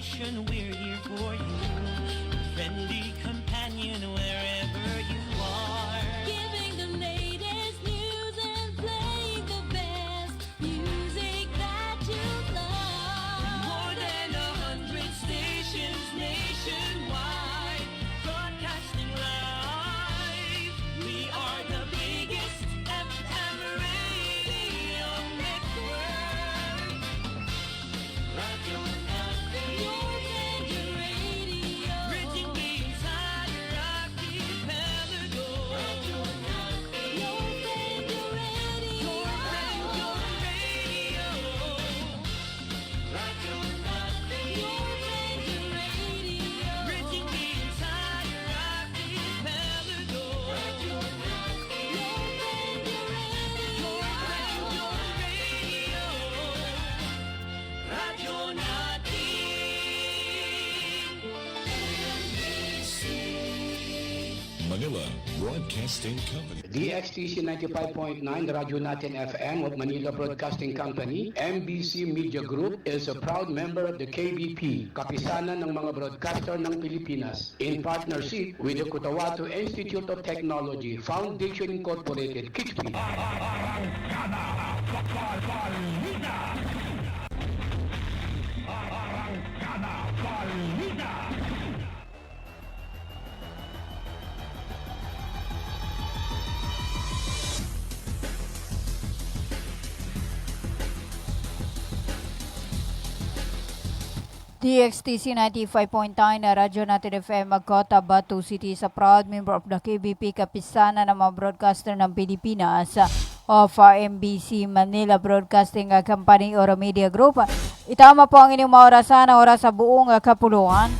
station, we're here for you. Friendly companion wherever you are. Giving the latest news and playing the best music that you love. More than 100 stations nationwide, broadcasting live. We are the biggest FM radio network. Radio Natin. Your favorite radio. Bridging the entire archipelago. Radio Natin. Your favorite radio. Your radio. Radio Natin. Your favorite radio. Bridging the entire archipelago. Radio Natin. Your favorite radio. Radio Natin. Manila Broadcasting Company. DXTC 95.9 Radyo Natin FM of Manila Broadcasting Company, MBC Media Group is a proud member of the KBP, Kapisanan ng mga Broadcaster ng Pilipinas, in partnership with the Cotabato Institute of Technology, Foundation Incorporated, KITFI. DXTC 95.9 na Radyo Natin FM Cotabato City is a proud member of the KBP, Kapisanan ng mga broadcaster ng Pilipinas of MBC Manila Broadcasting Company or Media Group. Itama po ang inyong maorasan na oras sa buong kapuluan.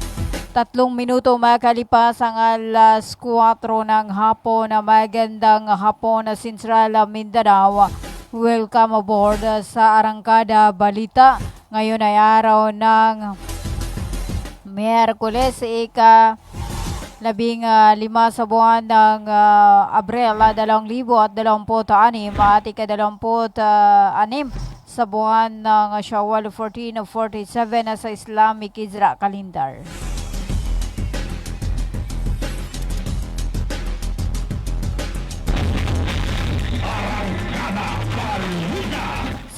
3 minuto makalipas ang alas 4 ng hapon na magandang hapon na Central Mindanao. Welcome aboard sa Arangkada Balita. Ngayon ay araw ng Miyerkules, ika-15 sa buwan ng Abril 2026 at ika-26 sa buwan ng Shawwal 1447 sa Islamic Hijra Calendar.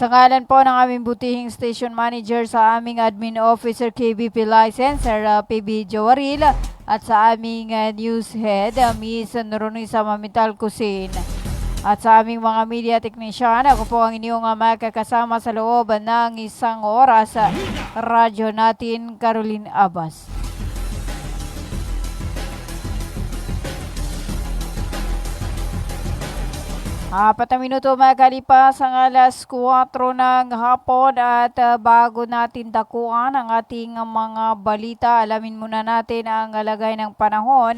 Sa ngalan po ng aming butihing station manager, sa aming admin officer KBP licenser PB Jawaril, at sa aming news head Miss Noronisa Mamital Kusin, at sa aming mga media technician, ako po ang inyong makakasama sa loob ng isang oras, Radyo Natin Caroline Abbas. 4 minuto makalipas ang alas 4 ng hapon at bago natin dakuan ang ating mga balita, alamin muna natin ang lagay ng panahon.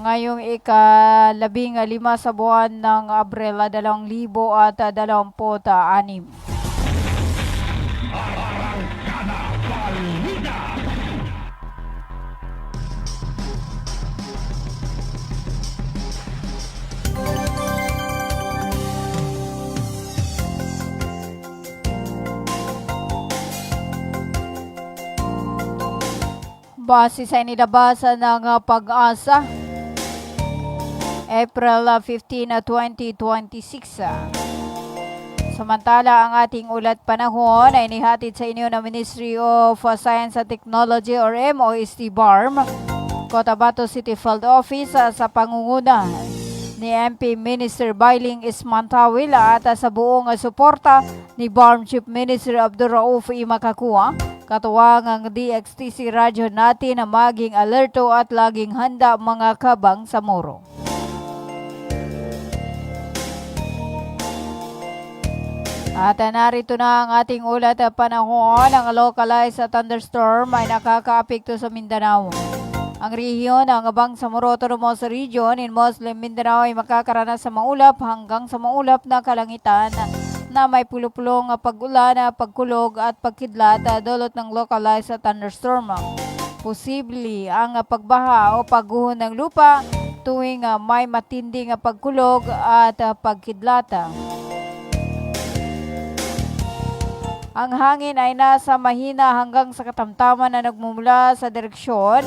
Ngayong ika-15 sa buwan ng Abril 2026. Base sa inilabasan ng Pag-asa, April 15, 2026. Samantala, ang ating ulat panahon ay inihatid sa inyo ng Ministry of Science and Technology or MOST BARM, Cotabato City Field Office, sa pangunguna ni MP Minister Bailing Ismantawil at sa buong suporta ni BARM Chief Minister Abdul Rauf Imakakua. Katuwang ang DXTC Radyo Natin na maging alerto at laging handa mga kabang sa muro. At narito na ang ating ulat panahon. Ang localized thunderstorm ay nakakaapekto sa Mindanao. Ang rehiyon ng Bangsamoro Autonomous Region in Muslim Mindanao ay makakaranas sa maulap hanggang sa maulap na kalangitan na may pulupulong pag-ulan, pagkulog at pagkidlat dulot ng localized thunderstorm. Posible ang pagbaha o pagguho ng lupa tuwing may matinding pagkulog at pagkidlat. Ang hangin ay nasa mahina hanggang sa katamtaman na nagmumula sa direksyon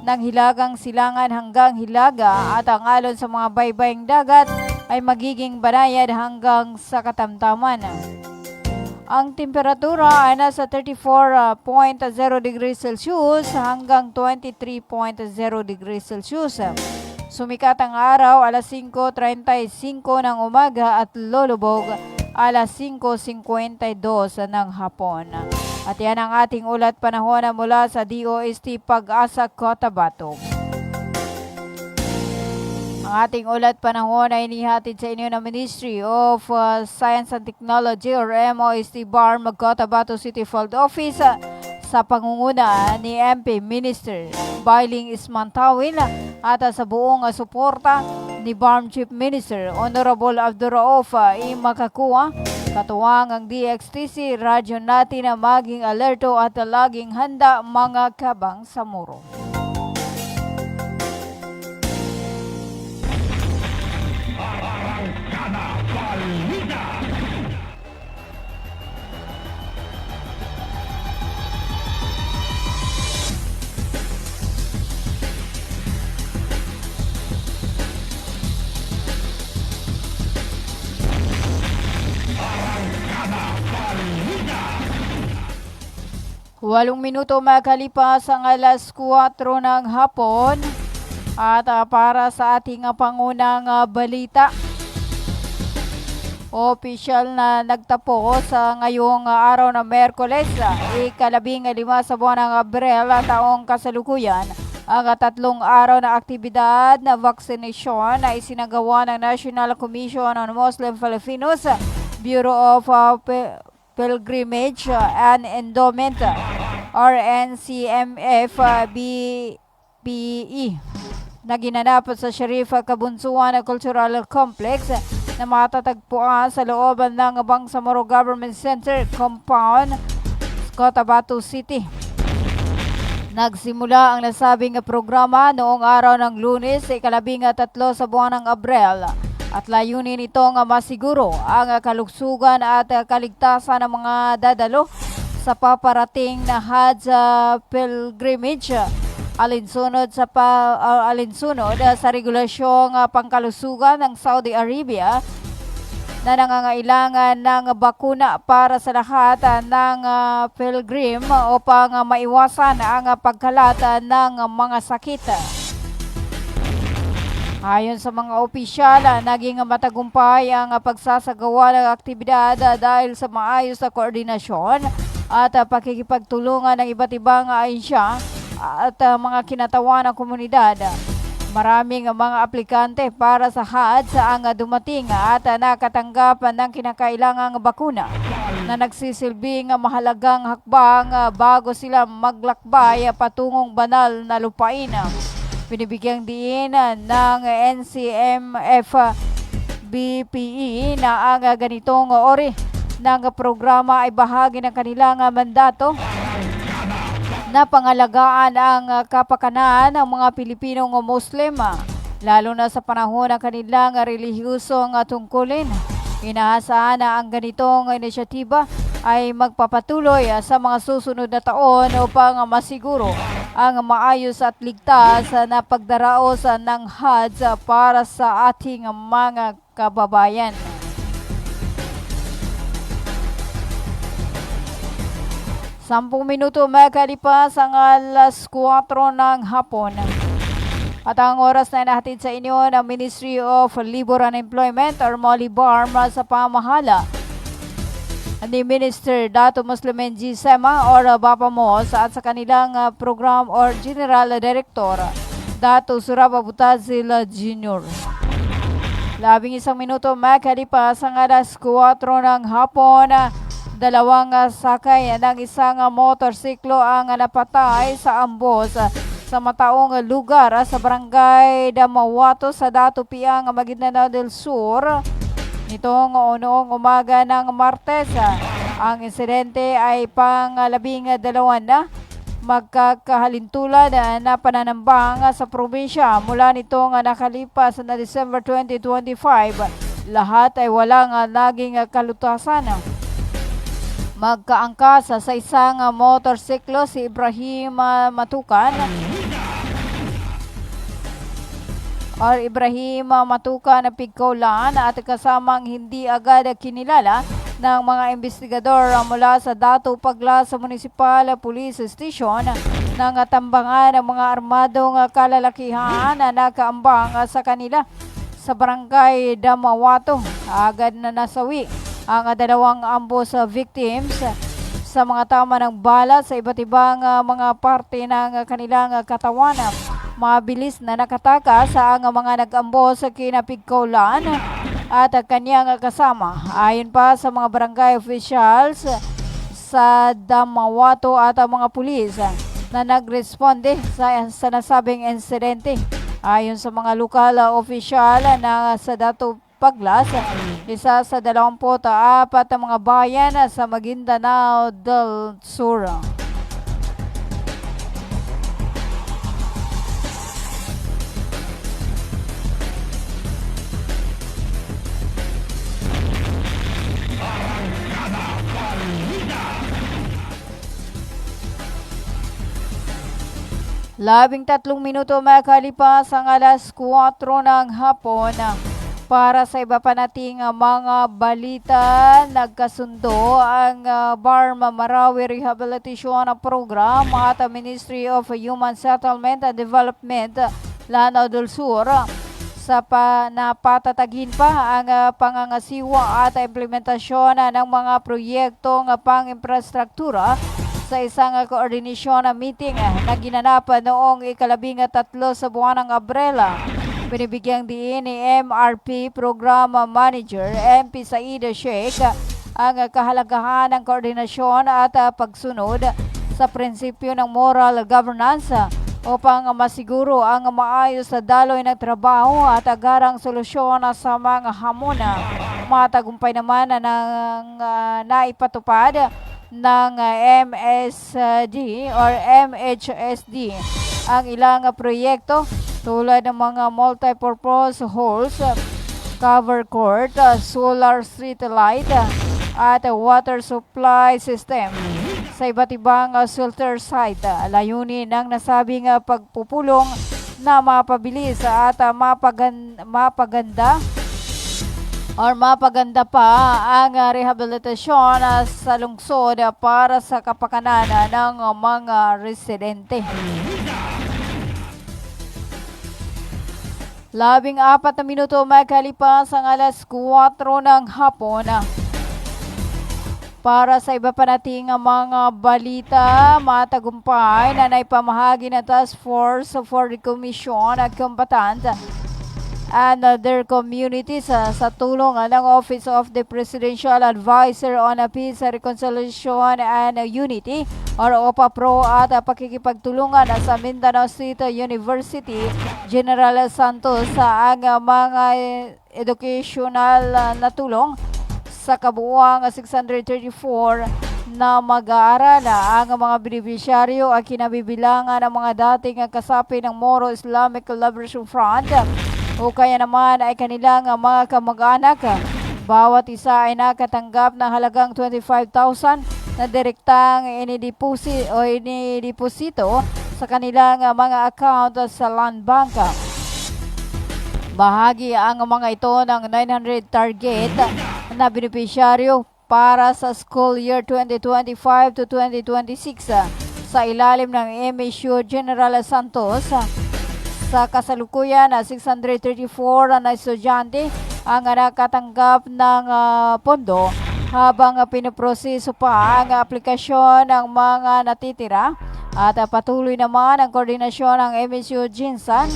ng hilagang silangan hanggang hilaga at ang alon sa mga baybaying dagat ay magiging banayad hanggang sa katamtaman. Ang temperatura ay nasa 34.0 degrees Celsius hanggang 23.0 degrees Celsius. Sumikat ang araw alas 5:35 ng umaga at lulubog alas 5:52 ng hapon. At yan ang ating ulat panahon mula sa DOST Pag-asa Cotabato. Ang ating ulat panahon ay inihatid sa inyo ng Ministry of Science and Technology or MOST BARM Cotabato City Field Office sa pangunguna ni MP Minister Bailing Ismantawil at sa buong suporta ni BARM Chief Minister Honorable Abdurraouf Makakuwa. Katuwang ang DXTC, radyo natin na maging alerto at laging handa mga kabang samuro. Walong minuto makalipas ang alas 4 ng hapon at para sa ating pangunang balita. Opisyal na nagtapo sa ngayong araw ng Miyerkules, ika-15 sa buwan ng Abril taong kasalukuyan, ang 3 araw na aktibidad na vaccination na isinagawa ng National Commission on Muslim Filipinos, Bureau of Pilgrimage and Endowment or NCMF BPE na ginanap sa Sharif Kabunsuan Cultural Complex na matatagpuan sa loob ng Bangsamoro Government Center Compound, Cotabato City. Nagsimula ang nasabing programa noong araw ng Lunes, ika-13 sa buwan ng Abril. At layunin itong masiguro ang kalugsugan at kaligtasan ng mga dadalo sa paparating na Hajj pilgrimage alinsunod sa regulasyong pangkalusugan ng Saudi Arabia na nangangailangan ng bakuna para sa lahat ng pilgrim upang maiwasan ang pagkalat ng mga sakit. Ayon sa mga opisyal, naging matagumpay ang pagsasagawa ng aktibidad dahil sa maayos na koordinasyon at pakikipagtulungan ng iba't ibang ahensya at mga kinatawan ng komunidad. Maraming mga aplikante para sa Hajj ang dumating at nakatanggap ng kinakailangang bakuna na nagsisilbing mahalagang hakbang bago sila maglakbay patungong banal na lupain. Binibigyang diin ng NCMF BPE na ang ganitong ori ng programa ay bahagi ng kanilang mandato na pangalagaan ang kapakanan ng mga Pilipinong Muslim, lalo na sa panahon ng kanilang relihiyosong tungkulin. Inaasahan na ang ganitong inisyatiba ay magpapatuloy sa mga susunod na taon upang masiguro ang maayos at ligtas na pagdaraos ng Hajj para sa ating mga kababayan. Sampung minuto makalipas ang alas 4 ng hapon. At ang oras na inahatid sa inyo ng Ministry of Labor and Employment or MOLIBARM sa pamahala ni Minister Dato Muslim N.G. Sema or Bapamos at sa kanilang program or General Director Dato Suraba Butazil Jr. 11 minuto makalipas ang alas 4 ng hapon. 2 sakay ng isang motorsiklo ang napatay sa ambos sa mataong lugar sa barangay Damawato sa Dato Piang, Maguindanao del Sur. Nitong noong umaga ng Martes, ang insidente ay pang-12 na magkakahalintulad na pananambang sa probinsya mula nitong nakalipas na December 2025. Lahat ay walang naging kalutasan. magkaangkas sa isang motorsiklo si Ibrahim Matukan na pigkaulan at kasamang hindi agad kinilala ng mga investigador mula sa Dato Pagla sa Municipal Police Station nang tambangan ng mga armadong kalalakihan na nakaambang sa kanila sa barangay Damawato. Agad na nasawi ang dalawang ambos victims sa mga tama ng bala sa iba't ibang mga parte ng kanilang katawan. Mabilis na nakatakas ang mga nag-ambos sa kinapigkaulan at kanyang kasama. Ayon pa sa mga barangay officials sa Damawato at mga pulis na nagresponde sa nasabing insidente. Ayon sa mga lokal opisyal na sa Dato Paglas, isa sa 24 na mga bayan sa Maguindanao del Sur. Labing 3 minuto makalipas ang alas 4 ng hapon. Para sa iba pa nating mga balita, nagkasundo ang Barma Marawi Rehabilitation Program at Ministry of Human Settlement and Development, Lanao del Sur sa napatatagin pa ang pangangasiwa at implementasyon ng mga proyektong pang-infrastruktura sa isang koordinasyon meeting na ginanap noong 13 sa buwan ng Abrela. Binibigyang diin ni MRP Program Manager MP Saida Sheikh ang kahalagahan ng koordinasyon at pagsunod sa prinsipyo ng moral governance upang masiguro ang maayos sa daloy ng trabaho at agarang solusyon sa mga hamon. Matagumpay naman ng naipatupad ng MSD or MHSD ang ilang proyekto tulad ng mga multipurpose halls, cover court, solar street light at water supply system sa iba't ibang shelter site. Layunin ng nasabing pagpupulong na mapabilis at mapaganda pa ang rehabilitasyon sa lungsod para sa kapakanan ng mga residente. 14 na minuto makalipas ang alas 4 ng hapon. Para sa iba pa nating mga balita, matagumpay na naipamahagi ng Task Force for the Commission at Combatant and their communities sa tulong ng Office of the Presidential Advisor on Peace, Reconciliation and Unity or OPA-PRO at pakikipagtulungan sa Mindanao State University General Santos sa ang mga educational na tulong sa kabuuang 634 na mag-aaral. Ang mga beneficiaryo ay kinabibilangan ng mga dating kasapi ng Moro Islamic Liberation Front o kaya naman ay kanilang mga kamag-anak. Bawat isa ay nakatanggap ng halagang 25,000 na direktang inideposito sa kanilang mga account sa Land Bank. Bahagi ang mga ito ng 900 target na beneficiaryo para sa school year 2025 to 2026 sa ilalim ng MSU General Santos. Sa kasalukuyan, 634 na estudyante ang nakatanggap ng pondo habang pinoproseso pa ang aplikasyon ng mga natitira at patuloy naman ang koordinasyon ng MSU Jinsan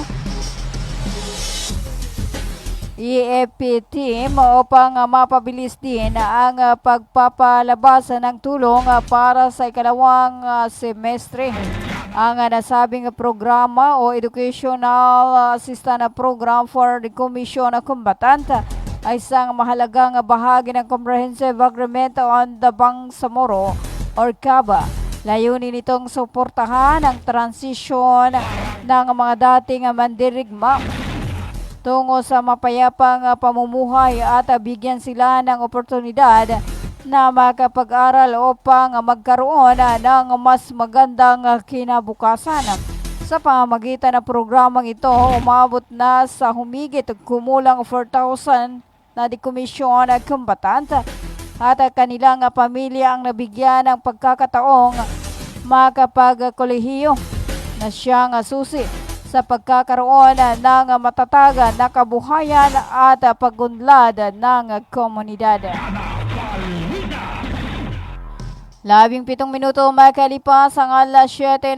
EFP team upang mapabilis din ang pagpapalabas ng tulong para sa ikalawang semestre. Ang nasabing programa o Educational Assistance Program for the Commission of Combatant ay isang mahalagang bahagi ng Comprehensive Agreement on the Bangsamoro or CABA. Layunin nitong suportahan ang transisyon ng mga dating mandirigma tungo sa mapayapang pamumuhay at bigyan sila ng oportunidad na makapag-aral upang magkaroon ng mas magandang kinabukasan. Sa pamamagitan ng programang ito, umabot na sa humigit kumulang 4,000 na dekomisyon at kombatante at kanilang pamilya ang nabigyan ng pagkakataong makapagkolehiyo na siyang susi sa pagkakaroon ng matatag na kabuhayan at pagunlad ng komunidad. 17 minuto makalipas ang alas 7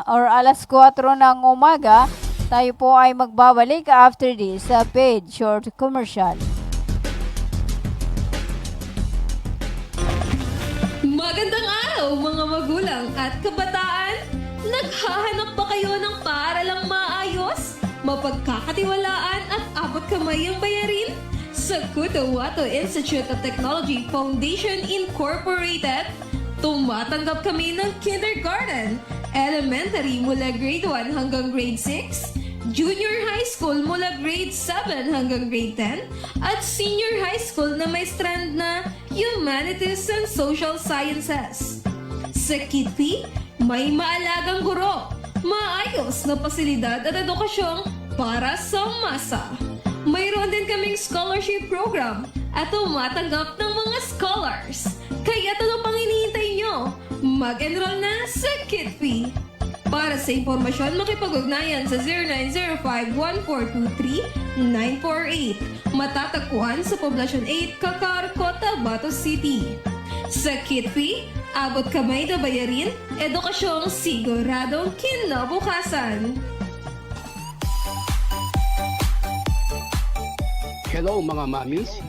alas 4 ng umaga. Tayo po ay magbabalik after this paid short commercial. Magandang araw mga magulang at kabataan! Naghahanap ba kayo ng paaralang maayos, mapagkakatiwalaan at abot kamay ang bayarin? Sa Cotahuato Institute of Technology Foundation Incorporated, tumatanggap kami ng kindergarten, elementary mula grade 1 hanggang grade 6, junior high school mula grade 7 hanggang grade 10, at senior high school na may strand na Humanities and Social Sciences. Sa Kitpi, may maalagang guro, maayos na pasilidad at edukasyong para sa masa. Mayroon din kaming scholarship program at tumatanggap ng mga scholars. Kaya ano pang hinihintay nyo? Mag-enroll na sa Kitpi. Para sa impormasyon, makipag-ugnayan sa 0905-1423-948. Matatagpuan sa Poblacion 8, Cacar, Cotabato City. Sa Kitpi, abot kamay na bayarin, edukasyong siguradong kinabukasan. Hello mga mamis.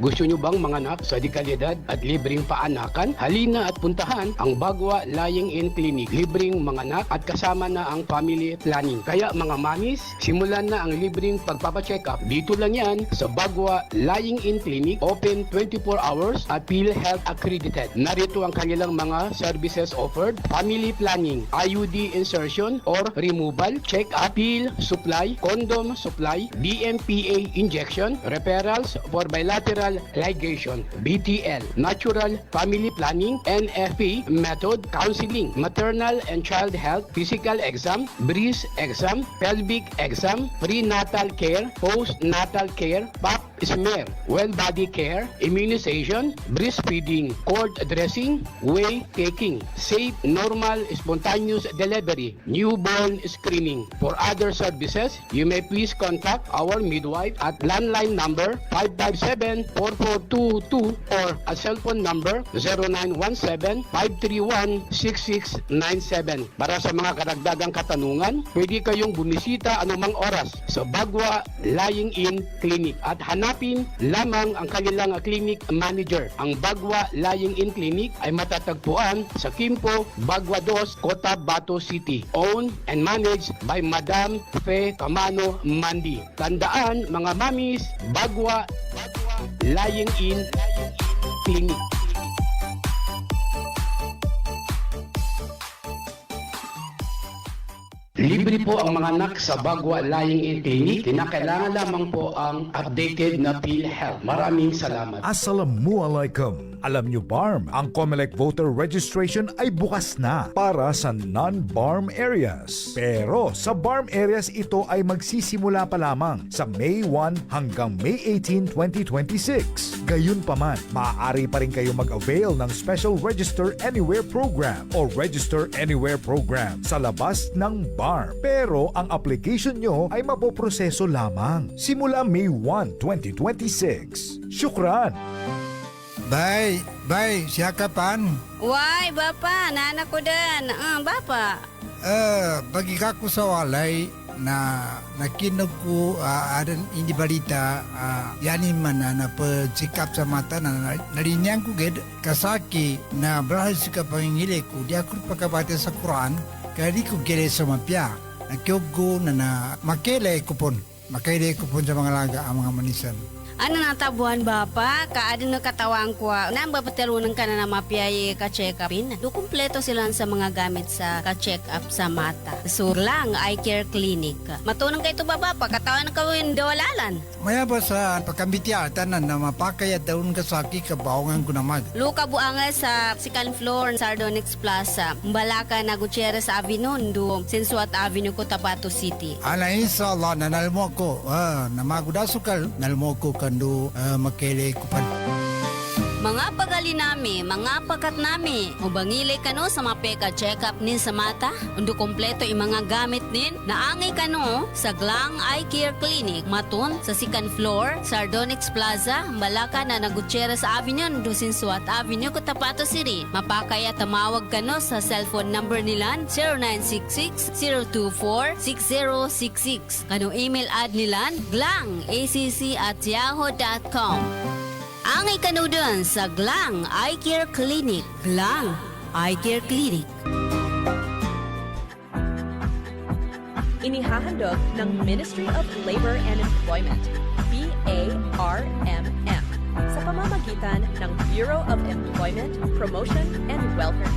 Gusto nyo bang manganak sa dekalidad at libreng paanakan? Halina at puntahan ang Bagwa Lying-in Clinic. Libreng manganak at kasama na ang family planning. Kaya mga mamis, simulan na ang libreng pagpapacheck up. Dito lang yan sa Bagwa Lying-in Clinic. Open 24 hours at PhilHealth accredited. Narito ang kanilang mga services offered. Family planning, IUD insertion or removal, check-up, pill supply, condom supply, DMPA injection, referrals for bilateral ligation, BTL, natural family planning, NFP method, counseling, maternal and child health, physical exam, breast exam, pelvic exam, prenatal care, postnatal care, pap smear, well body care, immunization, breastfeeding, cord dressing, whey taking, safe, normal, spontaneous delivery, newborn screening. For other services, you may please contact our midwife at landline number 557-4422 or a cell phone number 0917-531-6697. Para sa mga karagdagang katanungan, pwede kayong bumisita anumang oras sa Bagwa Lying-in Clinic at hanapin lamang ang kanilang clinic manager. Ang Bagwa Lying-in Clinic ay matatagpuan sa Quimpo, Bagwa 2, Cotabato City. Owned and managed by Madam Fe Camano Mandi. Tandaan mga mamis, Bagwa Lying-in Clinic. Libre po ang mga anak sa Bagwa Lying-in Clinic. Kinakailangan lamang po ang updated na PhilHealth. Maraming salamat. Assalamualaikum. Alam nyo BARM, ang COMELEC voter registration ay bukas na para sa non-BARM areas. Pero sa BARM areas ito ay magsisimula pa lamang sa May 1 hanggang May 18, 2026. Gayunpaman, maaari pa rin kayo mag-avail ng Special Register Anywhere Program o Register Anywhere Program sa labas ng BARM. Pero ang application nyo ay mapoproseso lamang simula May 1, 2026. Syukran! Bay, siya kapan? Why, Bapa, nana ko din. Bapa. Bagi kako sa walay na nakinog ko adan hindi balita yani man na pagsikap sa mata na narinyang ko ged kasaki na brahal sika pangingili ko di ako pagkabate sa Quran kaya di ko gere sa mapya nakiyog ko na makele kupon sa mga laga ang mga manisan. Ano natabuhan bapa? Kaadin na katawang ko. Nang bapaterunan ka na mapiyaye ka-check upin. Do kumpleto sila sa mga gamit sa ka-check up sa mata. Sur lang, eye care clinic. Matunang kayo ito baba, katawan ka yung dawalalan. Maya ba sa pagkambitya, tanan na mapakay at daun kasaki kabawangan ko naman. Luka buanga sa second floor Sardonyx Plaza. Mbalaka na Gutierrez Avenue, do Sensuat Avenue, Cotabato City. Ala inshallah nanalmo ko. Namagudasukal nalmo ko kando makele ko pa. Mga pagali nami, mga pakat nami, ubangili kano sa mapeka check-up nin sa mata, undo kompleto yung mga gamit nin, naangay kano sa Glang Eye Care Clinic, matun sa second floor, Sardonyx Plaza, Malaka na Gutierrez Avenue, Dusinsuat Avenue, Cotabato City. Mapakaya tamawag kano sa cellphone number nilan, 0966-024-6066. Kano email ad nilan, glangacc@yahoo.com. Angay kano dun sa Glang Eye Care Clinic. Glang Eye Care Clinic. Inihahandog ng Ministry of Labor and Employment, BARMM, sa pamamagitan ng Bureau of Employment, Promotion and Welfare.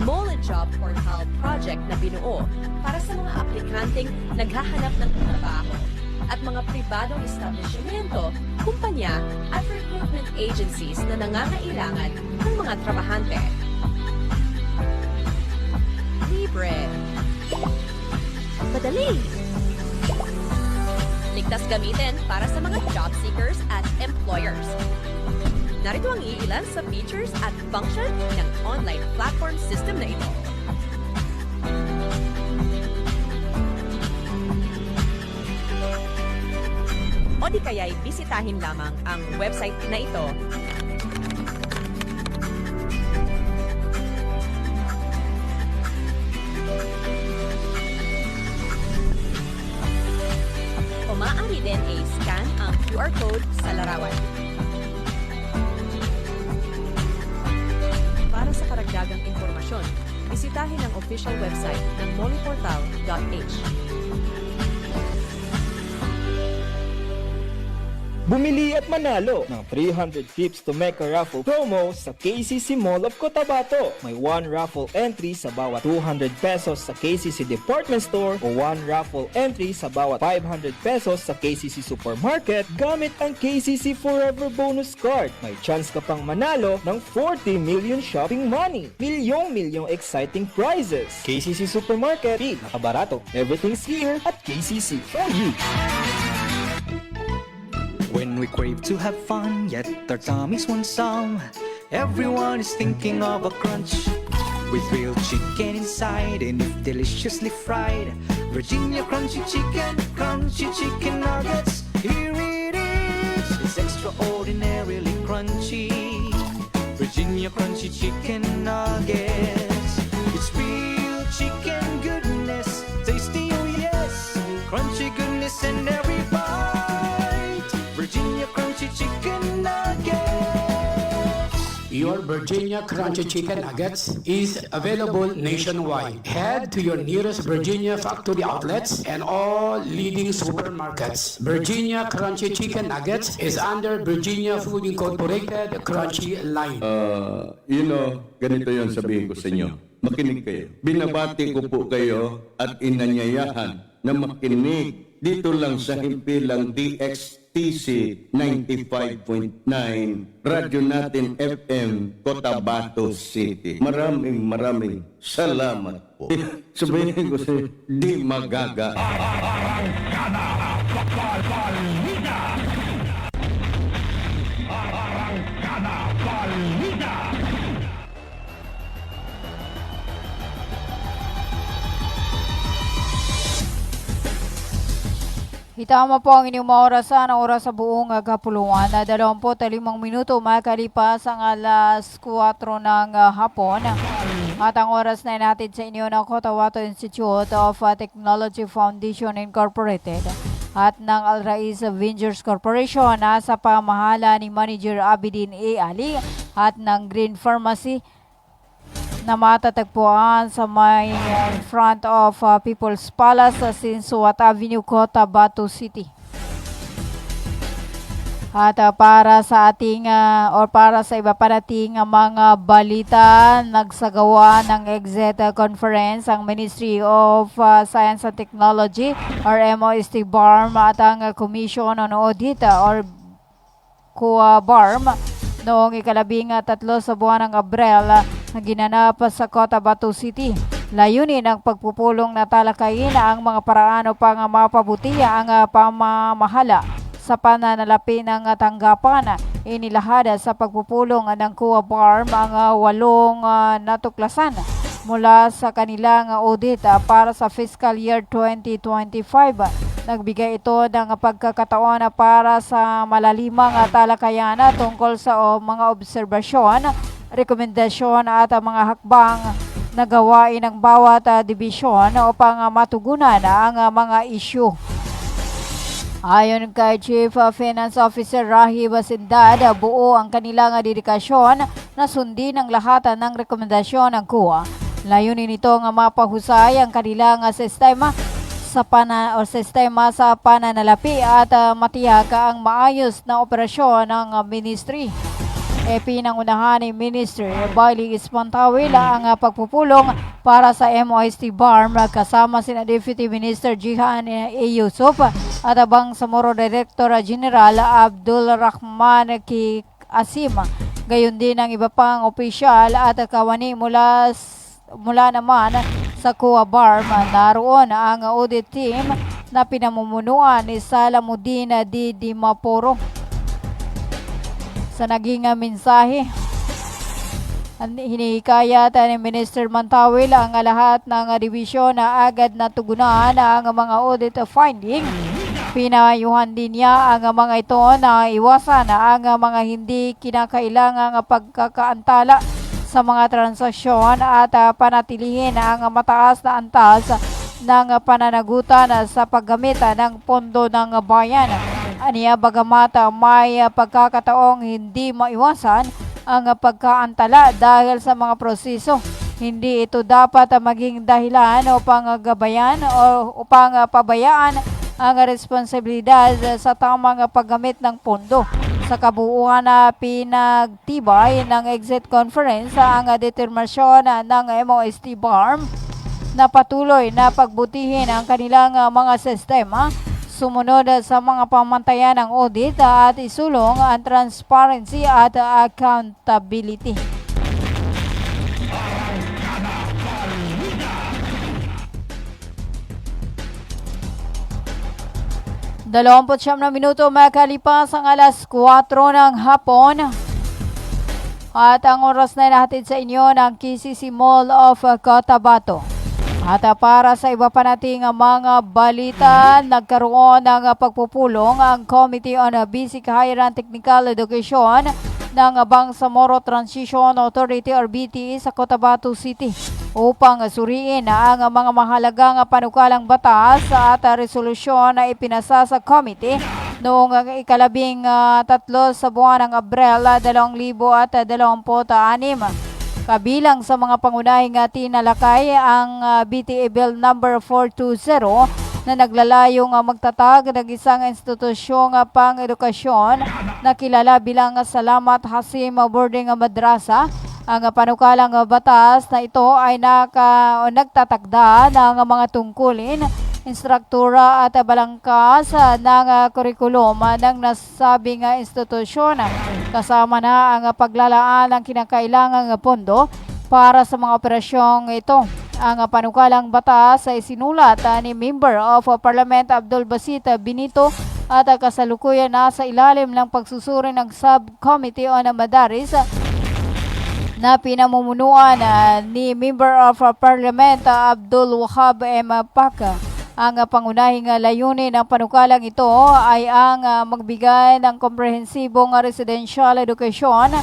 Mole Job Portal Project na binuo para sa mga aplikanteng naghahanap ng trabaho at mga pribadong establishmento, kumpanya at recruitment agencies na nangangailangan ng mga trabahante. Libre. Madali. Ligtas gamitin para sa mga job seekers at employers. Narito ang iilan sa features at function ng online platform system na ito. O di kaya'y bisitahin lamang ang website na ito. O maaari din ay scan ang QR code sa larawan. Para sa karagdagang impormasyon, bisitahin ang official website ng moleportal.h. Bumili at manalo ng 300 tips to make a raffle promo sa KCC Mall of Cotabato. May 1 raffle entry sa bawat 200 pesos sa KCC Department Store o 1 raffle entry sa bawat 500 pesos sa KCC Supermarket gamit ang KCC Forever Bonus Card. May chance ka pang manalo ng 40 million shopping money. Milyong exciting prizes. KCC Supermarket, nakabarato. Everything's here at KCC for you. When we crave to have fun, yet our tummies want some, everyone is thinking of a crunch. With grilled chicken inside and if deliciously fried, Virginia crunchy chicken nuggets. Here it is, it's extraordinarily crunchy. Virginia crunchy chicken nuggets. It's real chicken goodness, tasty oh yes, crunchy goodness in every bite. Virginia crunchy chicken nuggets. Your Virginia Crunchy Chicken Nuggets is available nationwide. Head to your nearest Virginia factory outlets and all leading supermarkets. Virginia Crunchy Chicken Nuggets is under Virginia Food Incorporated Crunchy line. Ganito yon sabihin ko sa inyo. Makinig kayo. Binabati ko po kayo at inanyayahan na makinig dito lang sa himpilang DXTC 95.9 Radyo Natin FM Cotabato City. Maraming salamat po. Sabihin ko sa di magaga. Itama po ang inyong mga orasan, ang oras sa buong kapuluan na 25 minuto makalipas ang alas 4 ng hapon. At ang oras na natin sa inyo ng Cotabato Institute of Technology Foundation Incorporated at ng Al Rais Ventures Corporation sa pamahala ni Manager Abidin A. Ali at ng Green Pharmacy na matatagpuan sa may front of People's Palace sa Sensuat Avenue, Cotabato City. At para sa ating or para sa iba pa nating mga balita, nagsagawa ng exit conference ang Ministry of Science and Technology or MOST BARM at ang Commission on Audit or COA BARM noong ika-13 sa buwan ng Abril na ginanap sa Cotabato City. Layunin ng pagpupulong na talakayin ang mga paraan upang mapabuti ang pamamahala sa pananalapi ng tanggapan. Inilahad sa pagpupulong ng COA BARM ang 8 natuklasan mula sa kanilang audit para sa fiscal year 2025. Nagbigay ito ng pagkakataon para sa malalimang talakayan tungkol sa mga obserbasyon, rekomendasyon at mga hakbang na gawain ng bawat dibisyon upang matugunan ang mga isyu. Ayon kay Chief Finance Officer Rahi Basindad, buo ang kanilang dedikasyon na sundin ang lahat ng rekomendasyon ng COA. Layunin nito nga mapahusay ang kanilang sistema sa pananalapi at matiyak ang maayos na operasyon ng ministry. Pinangunahan ni Minister Bailey Espantawil ang pagpupulong para sa MOST BARM kasama sina Deputy Minister Jihan A. Yusuf at abang Samoro Director General Abdul Rahman K. Asim. Gayon din ang iba pang opisyal at kawani mula naman sa COA BARM. Naroon ang audit team na pinamumunuan ni Salamuddin D. Dimaporo. Sa naging mensahe, hinihikayat ni Minister Mantawil ang lahat ng dibisyon na agad natugunan ang mga audit finding. Pinayuhan din niya ang mga ito na iwasan ang mga hindi kinakailangang pagkakaantala sa mga transaksyon at panatilihin ang mataas na antas ng pananagutan sa paggamit ng pondo ng bayan. Aniya bagamat may pagkakataong hindi maiwasan ang pagkaantala dahil sa mga proseso, hindi ito dapat maging dahilan upang gabayan o upang pabayaan ang responsibilidad sa tamang paggamit ng pondo. Sa kabuuan na pinagtibay ng exit conference ang determinasyon ng MOST BARM na patuloy na pagbutihin ang kanilang mga sistema, sumunod sa mga pamantayan ng audit at isulong ang transparency at accountability. Dalawamput siyam na minuto makalipas ang alas 4 ng hapon. At ang oras na natin sa inyo ng KCC Mall of Cotabato. At para sa iba pa nating mga balita, nagkaroon ng pagpupulong ang Committee on Basic Higher and Technical Education ng Bangsamoro Transition Authority or BTE sa Cotabato City upang suriin ang mga mahalagang panukalang batas at resolusyon na ipinasa sa committee noong ika-13 sa buwan ng Abril 2026. Kabilang sa mga pangunahing tinalakay ang BTA Bill number 420 na naglalayong magtatag ng isang institusyong pang-edukasyon na kilala bilang Salamat Hasim Boarding Madrasa. Ang panukalang batas na ito ay nagtatakda ng mga tungkulin, instruktura at balangkas ng kurikulum ng nasabing institusyon. Kasama na ang paglalaan ng kinakailangang pondo para sa mga operasyong ito. Ang panukalang batas ay sinulat ni Member of Parliament Abdul Basit Benito at kasalukuyan nasa ilalim ng pagsusuri ng Subcommittee on Madaris na pinamumunuan ni Member of Parliament Abdul Wahab M. Paka. Ang pangunahing layunin ng panukalang ito ay ang magbigay ng komprehensibong residential education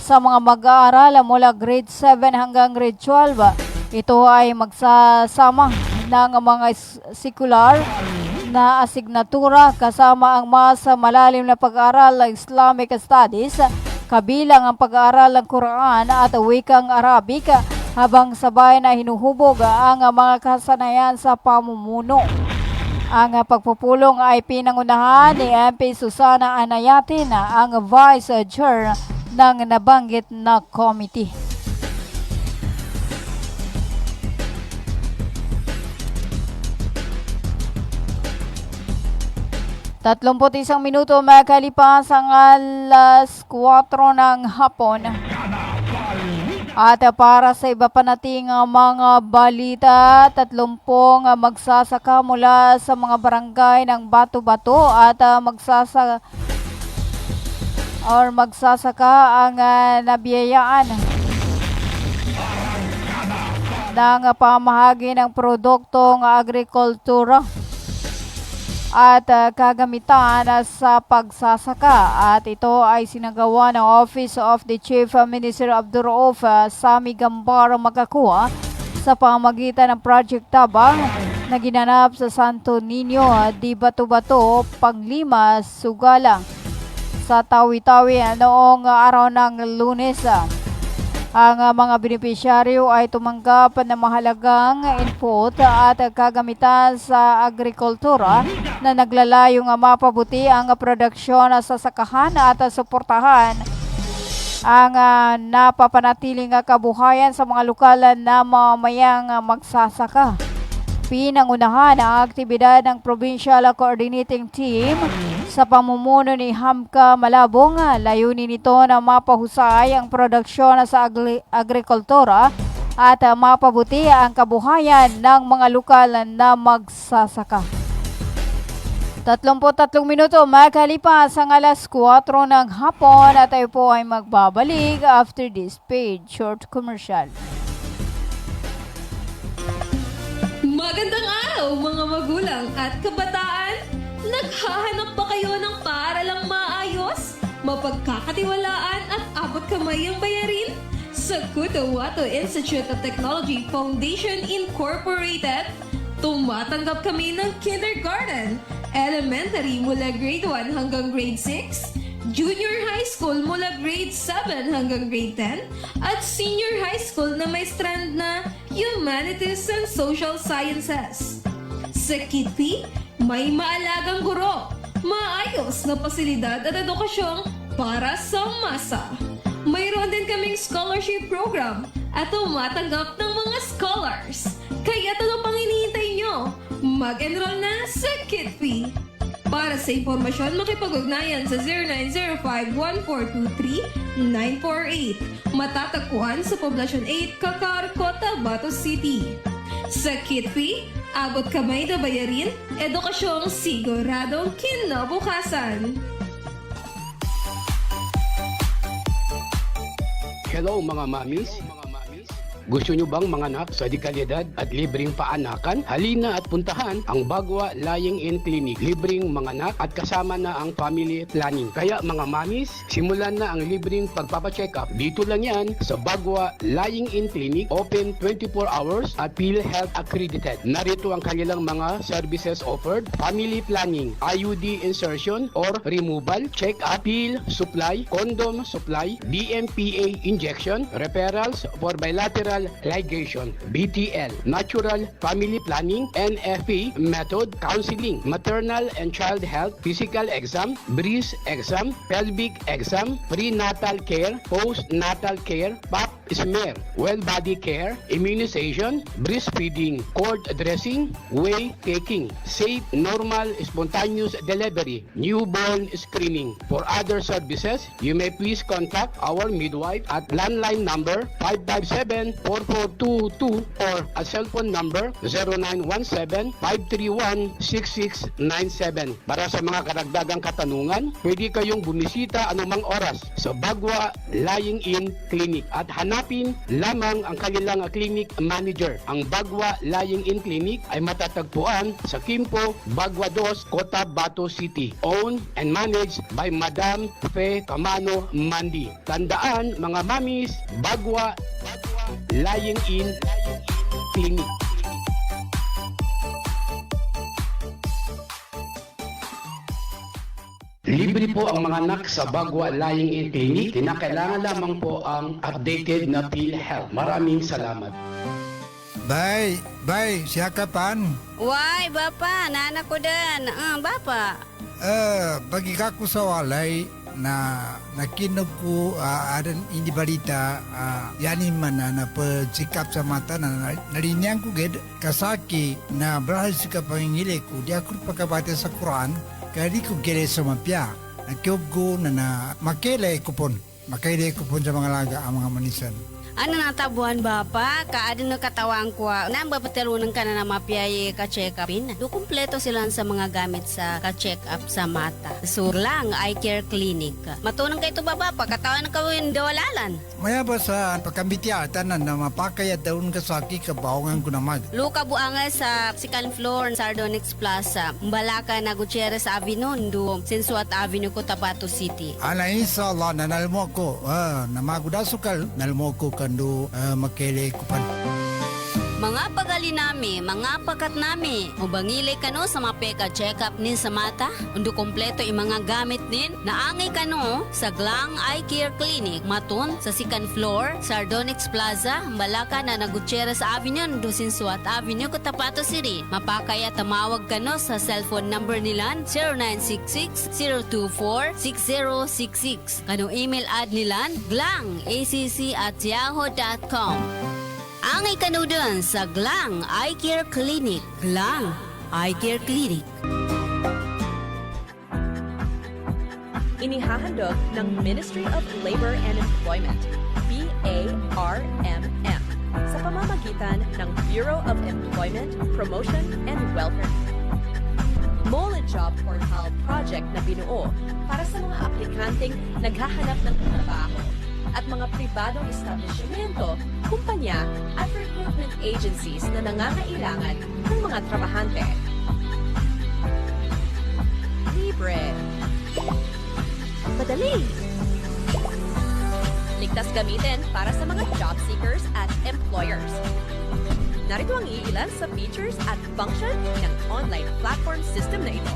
sa mga mag-aaral mula grade 7 hanggang grade 12. Ito ay magsasama ng mga secular na asignatura kasama ang mas malalim na pag-aaral ng Islamic Studies, kabilang ang pag-aaral ng Quran at wikang Arabic, habang sabay na hinuhubog ang mga kasanayan sa pamumuno. Ang pagpupulong ay pinangunahan ni MP Susana Anayatin, ang Vice Chair ng nabanggit na committee. Isang minuto makalipas ang alas 4 ng hapon. At para sa iba pa nating mga balita, 30 magsasaka mula sa mga barangay ng Bato-Bato at magsasaka ang nabiyayaan ng pamahagi ng produktong agrikultura at kagamitan sa pagsasaka, at ito ay sinagawa ng Office of the Chief Minister Abdurrauf Sami Gambar Magakuha sa pamamagitan ng Project Tabang na ginanap sa Santo Niño di Bato-Bato, Panglima, Sugalang sa Tawi-Tawi noong araw ng Lunes. Ang mga benepisyaryo ay tumanggap ng mahalagang input at kagamitan sa agrikultura na naglalayong mapabuti ang produksyon sa sakahan at suportahan ang napapanatiling kabuhayan sa mga lokal na mamamayang magsasaka. Pinangunahan ang aktibidad ng Provincial Coordinating Team sa pamumuno ni Hamka Malabong. Layunin nito na mapahusay ang produksyon sa agrikultura at mapabuti ang kabuhayan ng mga lokal na magsasaka. 33 minuto makalipas ang alas 4 ng hapon at tayo po ay magbabalik after this paid short commercial. Magandang araw mga magulang at kabataan! Naghahanap ba kayo ng paaralang maayos, mapagkakatiwalaan at abot kamay ang bayarin? Sa Cotahuato Institute of Technology Foundation Incorporated, tumatanggap kami ng kindergarten, elementary mula grade 1 hanggang grade 6, junior high school mula grade 7 hanggang grade 10, at senior high school na may strand na Humanities and Social Sciences. Sa Kitpi, may maalagang guro, maayos na pasilidad at edukasyong para sa masa. Mayroon din kaming scholarship program at tumatanggap ng mga scholars. Kaya ano pang hinihintay nyo? Mag-enroll na sa Kitpi. Para sa impormasyon, makipag-ugnayan sa 0905-1423-948. Matatagpuan sa Poblacion 8, Kakar, Cotabato City. Sa Kitpi, abot kamay na bayarin, edukasyong siguradong kinabukasan. Hello mga mamis. Gusto nyo bang manganak sa dekalidad at libreng paanakan? Halina at puntahan ang Bagwa Lying-in Clinic. Libreng manganak at kasama na ang family planning. Kaya mga mamis, simulan na ang libreng pagpapacheck-up. Dito lang yan sa Bagwa Lying-in Clinic. Open 24 hours at PhilHealth accredited. Narito ang kanilang mga services offered. Family planning, IUD insertion or removal, check-up, pill supply, condom supply, DMPA injection, referrals for bilateral ligation, BTL, natural family planning, NFP method, counseling, maternal and child health, physical exam, breast exam, pelvic exam, prenatal care, postnatal care, pap smear, well body care, immunization, breastfeeding, cord dressing, whey taking, safe, normal, spontaneous delivery, newborn screening. For other services, you may please contact our midwife at landline number 557-4422 or a cellphone number 0917-531-6697. Para sa mga karagdagang katanungan, pwede kayong bumisita anumang oras sa Bagwa Lying-in Clinic at hanapin lamang ang kanilang clinic manager. Ang Bagwa Lying-in Clinic ay matatagpuan sa Kimpo, Bagwa 2, Cotabato City. Owned and managed by Madam Fe Camano Mandi. Tandaan mga mamis, Bagwa Lying-in Clinic. Libre po ang mga anak sa Bagwa Lying-in Clinic. Kinakailangan lamang po ang updated na PhilHealth. Maraming salamat. Bay, siya kapan? Why, Bapa? Nana ko din. Bapa. Bagi ka ko sa walay na nakinog ko adan hindi balita yani man na pagsikap sa mata na narinyang ko ged kasaki na brahal sa pangingili ko di ako pagkabate sa Quran kaya di ko gere sa mapya nakiog ko na makele ko pon sa mga laga ang mga manisan. Ano natabuhan Bapa? Kaado na katawang ko. Nang bapaterunan ka na mapiyay ka-check upin. Do kumpleto sila sa mga gamit sa ka-check up sa mata. Surlang Eye Care Clinic. Matunang kayo ito Bapa, katawan na kawin dawalalan. Maya ba sa pagkambitya tanan na mapakaya daun kasaki kabawangan ko na mag. Luka buanga sa second floor Sardonyx Plaza. Mbalaka na Gutierrez Avenue do Sensuat Avenue Cotabato City. Ana inshallah nanalmo ko na magudasukal nalmo ko kando makele ko pan. Mga pagalinami, mga pakat nami, ubangilay kano sa mapeka check-up nin sa mata, undo kompleto yung mga gamit nin, naangay kano sa Glang Eye Care Clinic, maton sa second floor, Sardonyx Plaza, Malaka na Gutierrez Avenue, undo Sensuat Avenue, Cotabato City. Mapakaya tamawag kano sa cellphone number nilan, 0966-024-6066. Kano email ad nilan, glangacc@yahoo.com. Angay kanudan sa Glang Eye Care Clinic. Glang Eye Care Clinic. Inihahandog ng Ministry of Labor and Employment, BARMM, sa pamamagitan ng Bureau of Employment, Promotion and Welfare. Mole Job Portal project na binuo para sa mga aplikanteng naghahanap ng trabaho at mga pribadong establishmento, kumpanya at recruitment agencies na nangangailangan ng mga trabahante. Libre. Madali. Ligtas gamitin para sa mga job seekers at employers. Narito ang iilan sa features at function ng online platform system na ito.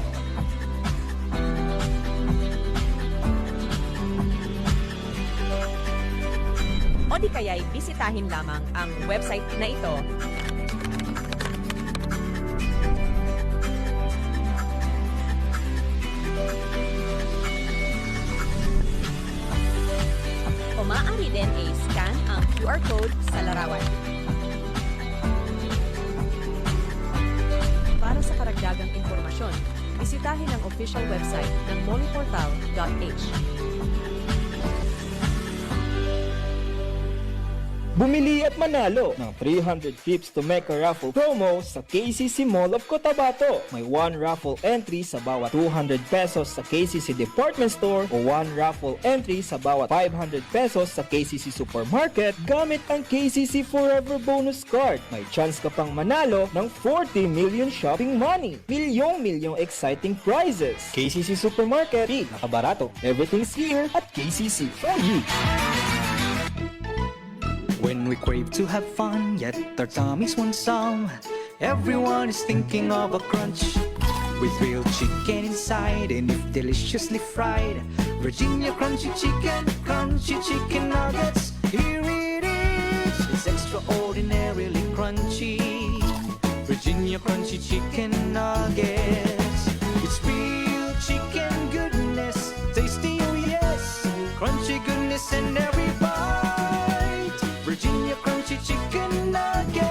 O di kaya'y bisitahin lamang ang website na ito. O maaari din i-scan ang QR code sa larawan. Para sa karagdagang impormasyon, bisitahin ang official website ng moleportal.h. Bumili at manalo ng 300 trips to Mecca raffle promo sa KCC Mall of Cotabato. May 1 raffle entry sa bawat 200 pesos sa KCC Department Store o 1 raffle entry sa bawat 500 pesos sa KCC Supermarket gamit ang KCC Forever Bonus Card. May chance ka pang manalo ng 40 million shopping money. Milyong exciting prizes. KCC Supermarket, nakabarato. Everything's here at KCC for you. When we crave to have fun, yet our tummies want some, everyone is thinking of a crunch. With real chicken inside and if deliciously fried, Virginia crunchy chicken nuggets. Here it is, it's extraordinarily crunchy. Virginia crunchy chicken nuggets. It's real chicken goodness, tasty oh yes, crunchy goodness in every bite. Virginia crunchy chicken nuggets.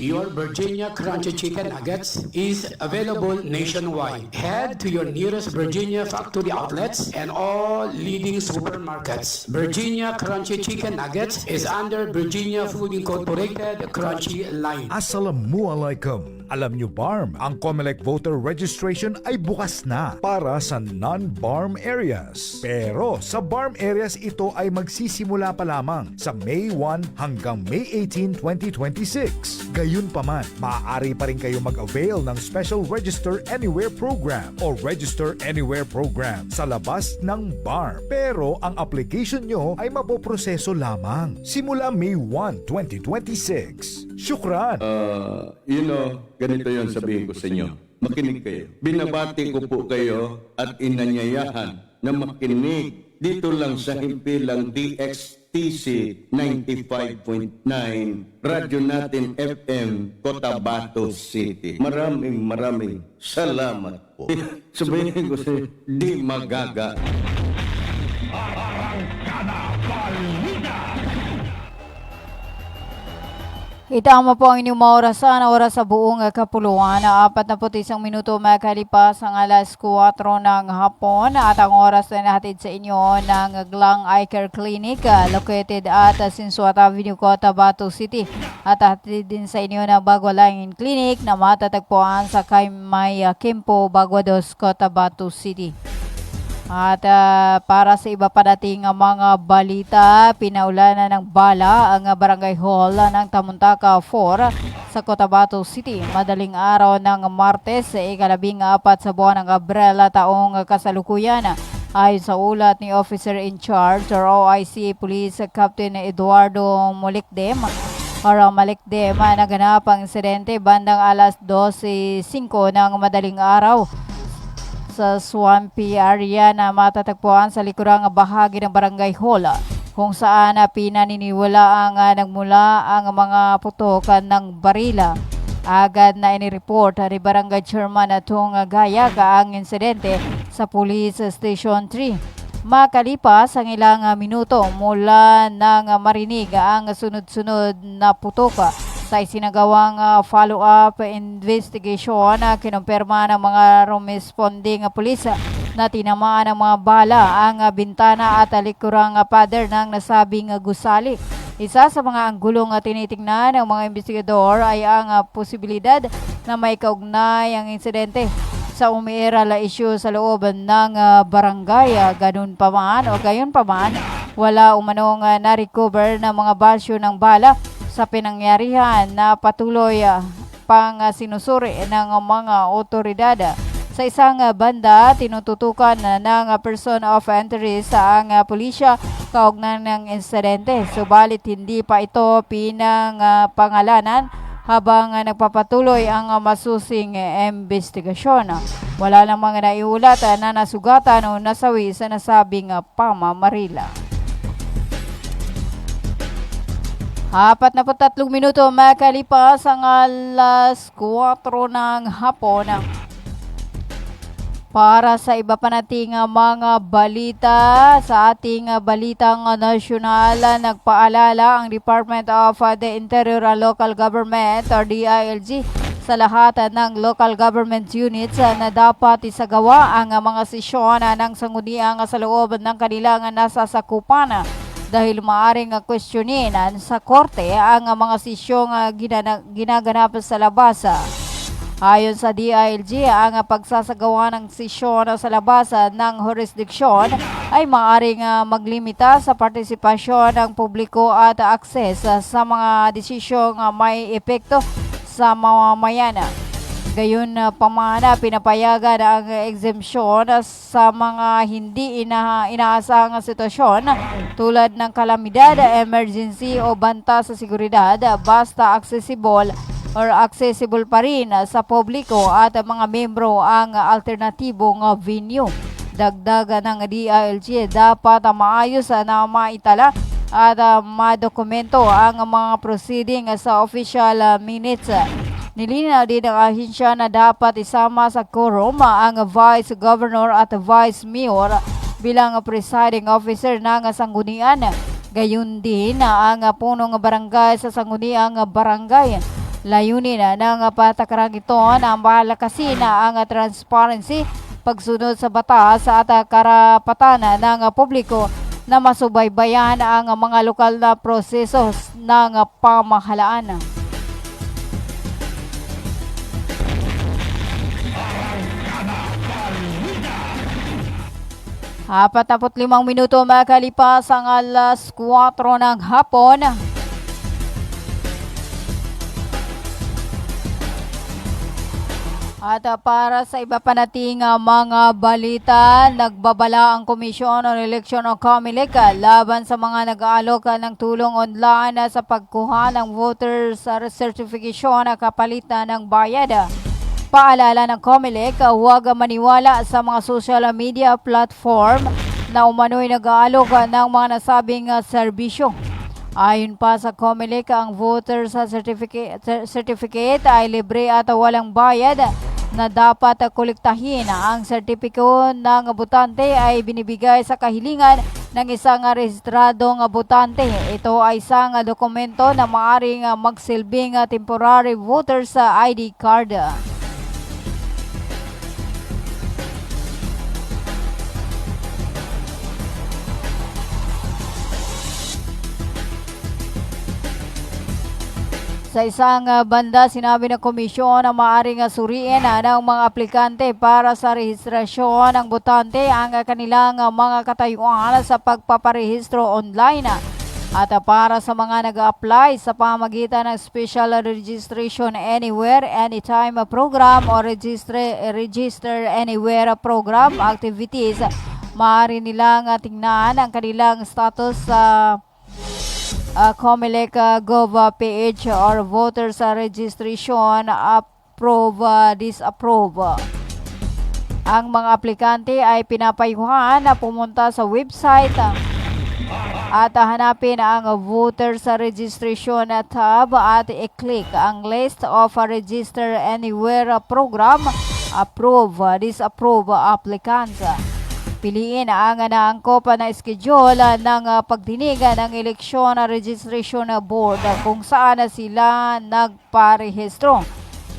Your Virginia Crunchy Chicken Nuggets is available nationwide. Head to your nearest Virginia factory outlets and all leading supermarkets. Virginia Crunchy Chicken Nuggets is under Virginia Food Incorporated Crunchy line. Assalamualaikum. Alam nyo BARM, ang COMELEC voter registration ay bukas na para sa non-BARM areas. Pero sa BARM areas ito ay magsisimula pa lamang sa May 1 hanggang May 18, 2026. Gayunpaman, maaari pa rin kayo mag-avail ng Special Register Anywhere Program o Register Anywhere Program sa labas ng BARM. Pero ang application nyo ay mapoproseso lamang simula May 1, 2026. Syukran! Ganito yon sabihin ko sa inyo. Makinig kayo. Binabati ko po kayo at inanyayahan na makinig dito lang sa himpilang DXTC DXTC 95.9 Radyo Natin FM Cotabato City. Maraming salamat po. Sabihin ko si Di Magaga. Itama po ang inyong maorasan, oras sa buong kapuluan. 41 minuto makalipas ang alas 4 ng hapon at ang oras na nahatid sa inyo ng Glang Eye Care Clinic located at Sinsuat Avenue, Cotabato City. At hatid din sa inyo ng Bagwalaingin Clinic na matatagpuan sa Kaimay Kimpo, Baguados, Cotabato City. At para sa iba pa dating mga balita, pinaulanan ng bala ang Barangay Hall ng Tamuntaka 4 sa Cotabato City. Madaling araw ng Martes, ika-14 sa buwan ng Abril taong kasalukuyan. Ayon sa ulat ni Officer in Charge or OIC Police Captain Eduardo Malikdem, naganap ang insidente bandang alas 12:05 ng madaling araw sa Swampy area na matatagpuan sa likurang bahagi ng Barangay Hall, kung saan pinaniniwala ang nagmula ang mga putokan ng barila. Agad na inireport ni Barangay Chairman Atong Gayaga ang insidente sa Police Station 3. Makalipas ang ilang minuto mula nang marinig ang sunod-sunod na putoka, sa isinagawang follow-up investigation, kinumpirma ng mga responding pulis na tinamaan ng mga bala ang bintana at likurang pader ng nasabing gusali. Isa sa mga anggulong tinitingnan ng mga investigador ay ang posibilidad na may kaugnay ang insidente sa umiiral issue sa loob ng barangay. Gayon pa man, wala umanong na-recover ng mga basyo ng bala sa pinangyarihan na patuloy pang sinusuri ng mga otoridad. Sa isang banda, tinututukan ng person of interest ang pulisya kaugnay ng insidente. Subalit hindi pa ito pinangpangalanan habang nagpapatuloy ang masusing investigasyon. Wala namang naiulat na nasugatan o nasawi sa nasabing pamamarila. 43 minuto makalipas ang alas 4 ng hapon. Para sa iba pa nating mga balita, sa ating balitang nasyonal, nagpaalala ang Department of the Interior and Local Government or DILG sa lahat ng local government units na dapat isagawa ang mga sesyon ng sangguniang sa loob ng kanilang nasasakupan, dahil maaring questionin sa korte ang mga sesyong ginaganap sa labas. Ayon sa DILG, ang pagsasagawa ng sesyon sa labas ng jurisdiksyon ay maaring maglimita sa partisipasyon ng publiko at akses sa mga desisyong may epekto sa mamamayan. Gayon pa man, pinapayagan ang exemption sa mga hindi inaasahang sitwasyon tulad ng kalamidad, emergency o banta sa seguridad, basta accessible pa rin sa publiko at mga membro ang alternatibong venue. Dagdag ng DILG, dapat maayos na maitala at madokumento ang mga proceeding sa official minutes. Nilinaw din ng ahensya na dapat isama sa quorum ang Vice Governor at Vice Mayor bilang presiding officer ng sanggunian. Gayon din ang punong barangay sa sangguniang barangay. Layunin ng patakarang ito na malakasin ang transparency, pagsunod sa batas at karapatan ng publiko na masubaybayan ang mga lokal na proseso ng pamahalaan. 45 minuto makalipas ang alas 4 ng hapon. At para sa iba pa nating mga balita, nagbabala ang Komisyon on Election o COMELEC laban sa mga nag-aalok ng tulong online sa pagkuha ng voter certification na kapalitan ng bayad. Paalala ng COMELEC, huwag maniwala sa mga social media platform na umano'y nag-aalok ng mga nasabing serbisyo. Ayon pa sa COMELEC, ang voter sa certificate ay libre at walang bayad na dapat kolektahin. Ang sertipiko ng botante ay binibigay sa kahilingan ng isang rehistradong botante. Ito ay isang dokumento na maaring magsilbing temporary voter sa ID card. Sa isang banda, sinabi ng komisyon na maaaring suriin ng mga aplikante para sa rehistrasyon ng botante ang kanilang mga katayuan sa pagpaparehistro online. At para sa mga nag-apply sa pamagitan ng Special Registration Anywhere, Anytime program o Register Anywhere program activities, maaari nilang tingnan ang kanilang status sa COMELEC Gov.ph or voters registration approve, disapprove. Ang mga aplikante ay pinapayuhan na pumunta sa website at hanapin ang voters registration tab at i-click ang list of register anywhere program, approve, disapprove applicants. Piliin ang naangkop na schedule ng pagdinig ng eleksyon registration board kung saan sila nagparehistro.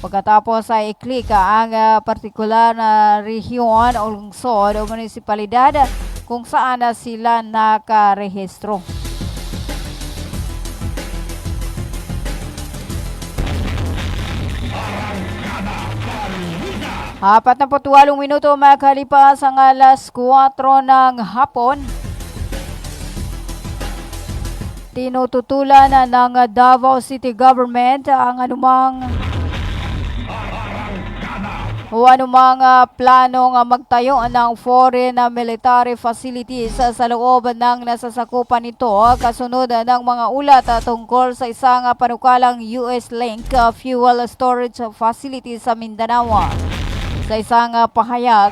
Pagkatapos ay i-click ang partikular na rehiyon o lungsod o munisipalidad kung saan sila nakarehistro. Apat na 48 minuto makalipas ang alas 4 ng hapon. Tinututulan ng Davao City Government ang anumang planong magtayo ng foreign military facilities sa loob ng nasasakupan nito kasunod ng mga ulat tungkol sa isang panukalang US Link fuel storage facility sa Mindanao. Sa isang pahayag,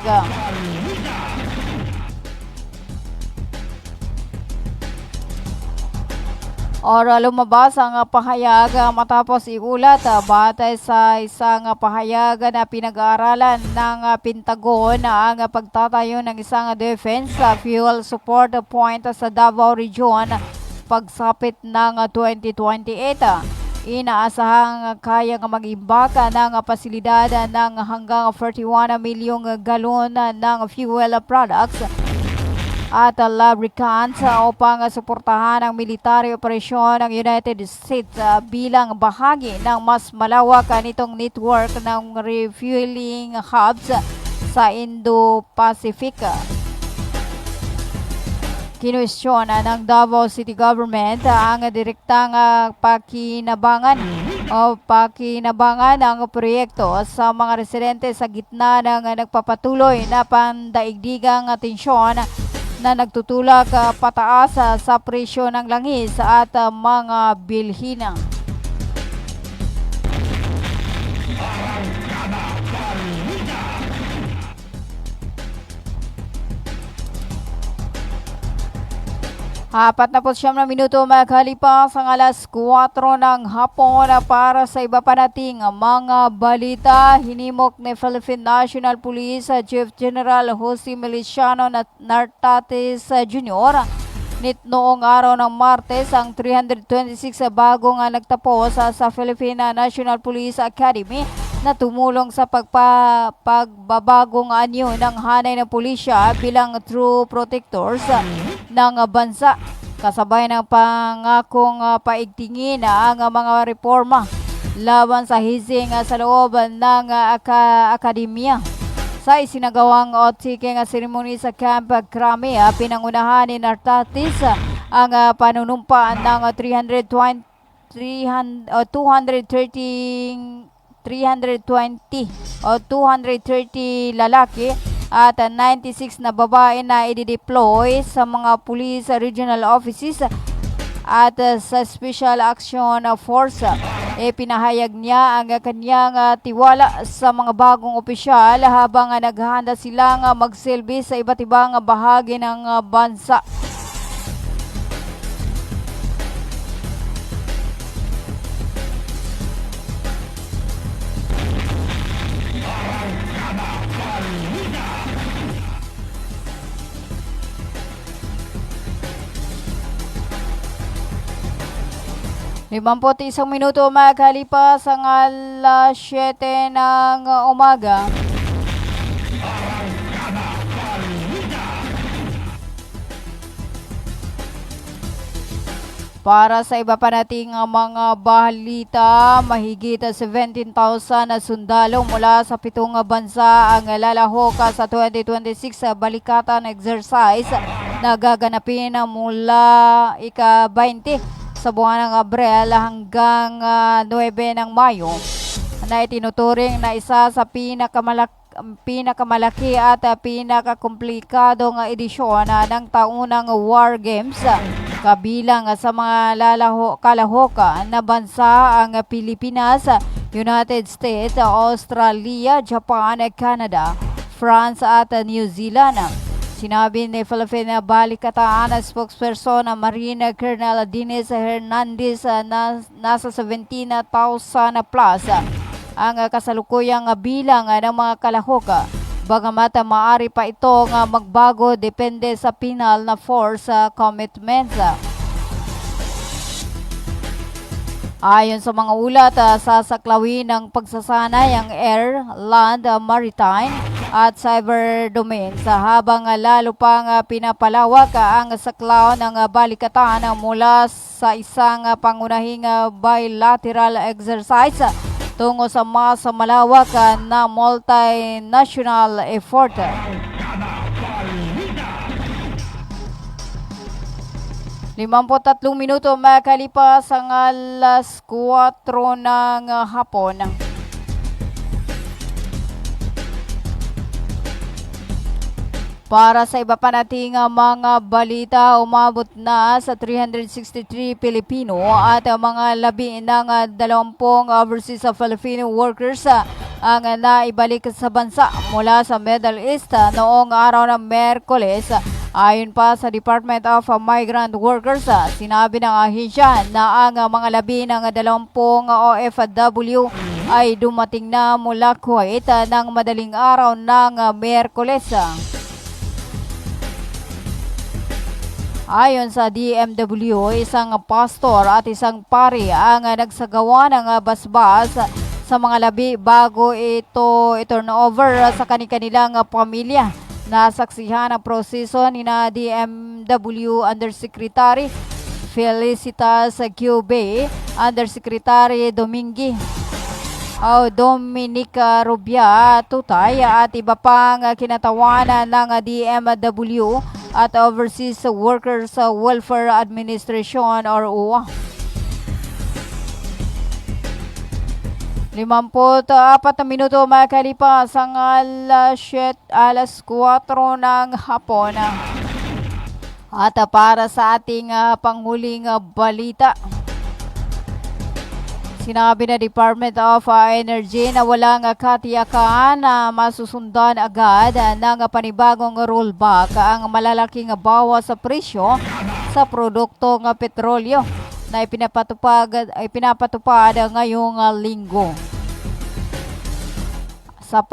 lumabas ang pahayag matapos iulat batay sa isang pahayag na pinag-aaralan ng Pentagon ang pagtatayo ng isang defense fuel support point sa Davao Region pagsapit ng 2028. Inaasahang kayang mag-imbaka ng pasilidad ng hanggang 41 milyong galon ng fuel products at lubricants upang suportahan ang military operasyon ng United States bilang bahagi ng mas malawak nitong network ng refueling hubs sa Indo-Pacific. Kinwestiyon ng Davao City Government ang direktang pakinabangan ng proyekto sa mga residente sa gitna ng nagpapatuloy na pandaigdigang tensyon na nagtutulak pataas sa presyo ng langis at mga bilhin. Apat na 9 minuto makalipas ang alas 4 ng hapon para sa iba pa nating mga balita. Hinimok ni Philippine National Police Chief General Jose Meliciano Nartates Jr. noong araw ng Martes ang 326 bagong nagtapos sa Philippine National Police Academy na tumulong sa pagbabagong anyo ng hanay ng pulisya bilang true protectors ng bansa. Kasabay ng pangakong paigtingin ang mga reforma laban sa hizing sa loob ng akademya. Sa isinagawang otsiking seremony sa Camp Crame, pinangunahan ni Nartates ang panunumpa ng 230 lalaki at 96 na babae na i-deploy sa mga police regional offices at sa Special Action Force. Pinahayag niya ang kanyang tiwala sa mga bagong opisyal habang naghahanda silang magsilbi sa iba't ibang bahagi ng bansa. Limamput isang minuto makalipas ang alas 7 ng umaga. Para sa iba pa nating mga balita, mahigit 17,000 na sundalo mula sa 7 bansa ang lalahok sa 2026 balikatan exercise na gaganapin mula ika-20 sa buwan ng Abril hanggang 9 ng Mayo, na itinuturing na isa sa pinakamalaki at pinakakomplikadong edisyon ng taunang War Games. Kabilang sa mga kalahokan na bansa ang Pilipinas, United States, Australia, Japan, Canada, France at New Zealand. Sinabi ni Philippine Balikatan spokesperson na Marine Colonel Dennis Hernandez na nasa 17,000 plus ang kasalukuyang bilang ng mga kalahoka. Bagamat maaari pa ito magbago depende sa penal na force commitments. Ayon sa mga ulat, sasaklawin ng pagsasanay ang air, land, maritime at cyber domains habang lalo pang pinapalawak ang saklaw ng balikatan mula sa isang pangunahing bilateral exercise tungo sa mas malawak na multinational effort. Limamput 3 minuto makalipas ang alas 4 ng hapon. Para sa iba pa nating mga balita, umabot na sa 363 Pilipino at mga labi ng 20 overseas Filipino workers ang naibalik sa bansa mula sa Middle East noong araw ng Miyerkules. Ayon pa sa Department of Migrant Workers, sinabi ng ahensya na ang mga labi ng 20 OFW ay dumating na mula Kuwait ng madaling araw ng Miyerkules. Ayon sa DMW, isang pastor at isang pari ang nagsagawa ng basbas sa mga labi bago ito i-turnover sa kanilang pamilya. Nasaksihan ang proseso ni na DMW Undersecretary Felicitas Q.B., Undersecretary Dominica Rubia Tutay at iba pang kinatawanan ng DMW at Overseas Workers Welfare Administration or UWA. 54 na minuto makalipas ang alas 4 ng hapon. At para sa ating panghuling balita, sinabi na Department of Energy na walang katiyakan na masusundan agad ng panibagong rollback ang malalaking bawas sa presyo sa produktong petrolyo na ipinapatupad ngayong linggo. Sa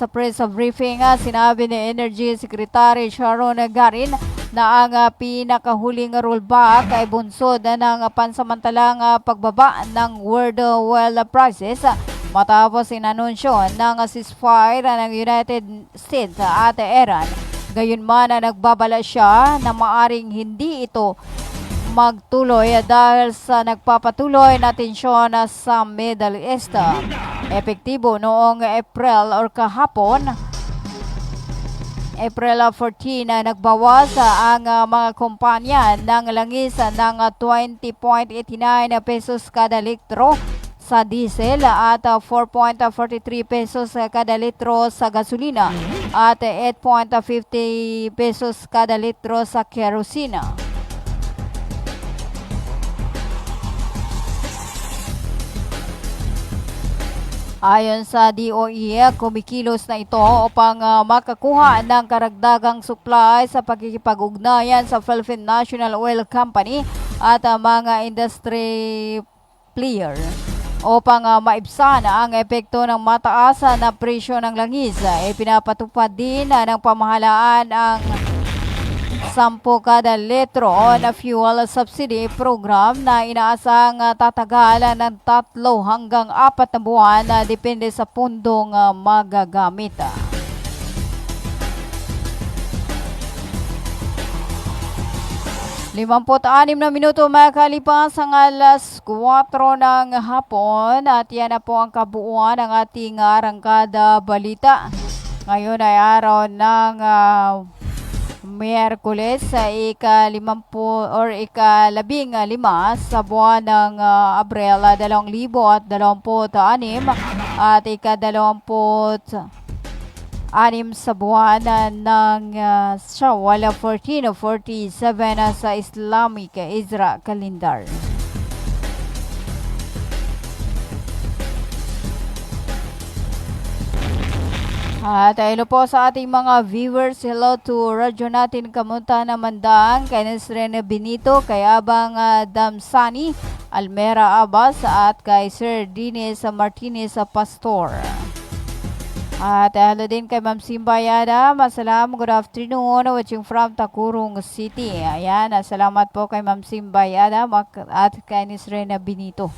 press briefing, sinabi ni Energy Secretary Sharon Garin na ang pinakahuling rollback ay bunsod ng pansamantalang pagbaba ng world oil prices matapos inanunsyo ng ceasefire ng United States at Iran. Gayunman nagbabala siya na maaring hindi ito magtuloy dahil sa nagpapatuloy na tensyon sa Middle East. Epektibo noong April or kahapon, April 14 na nagbawas ang mga kumpanya ng langis ng 20.89 pesos kada litro sa diesel at 4.43 pesos kada litro sa gasolina at 8.50 pesos kada litro sa kerosina. Ayon sa DOE, kumikilos na ito upang makakuha ng karagdagang supply sa pakikipag-ugnayan sa Philippine National Oil Company at mga industry player upang maibsan ang epekto ng mataas na presyo ng langis. Ipinapatupad din ng pamahalaan ang 10 kada litro na fuel subsidy program na inaasang tatagal ng 3 hanggang 4 na buwan depende sa pundong magagamit. Limamput-anim na minuto makalipas ang alas 4 ng hapon at yan na po ang kabuuan ng ating arangkada balita. Ngayon ay araw ng Miyerkules sa ika-15 sa buwan ng Abril 2026 at ika-26 sa buwan ng Shawwal 1447 sa Islamic Isra Calendar. At hello po sa ating mga viewers. Hello to radyo natin Kamunta na Mandang, kay Nesrene Benito, kay Abang Damsani, Almera Abbas at kay Sir Dines Martinez Pastor. At hello din kay Ma'am Simbayada. Masalam, good afternoon, watching from Takurong City. Ayan, salamat po kay Ma'am Simbayada at kay Nesrene Benito.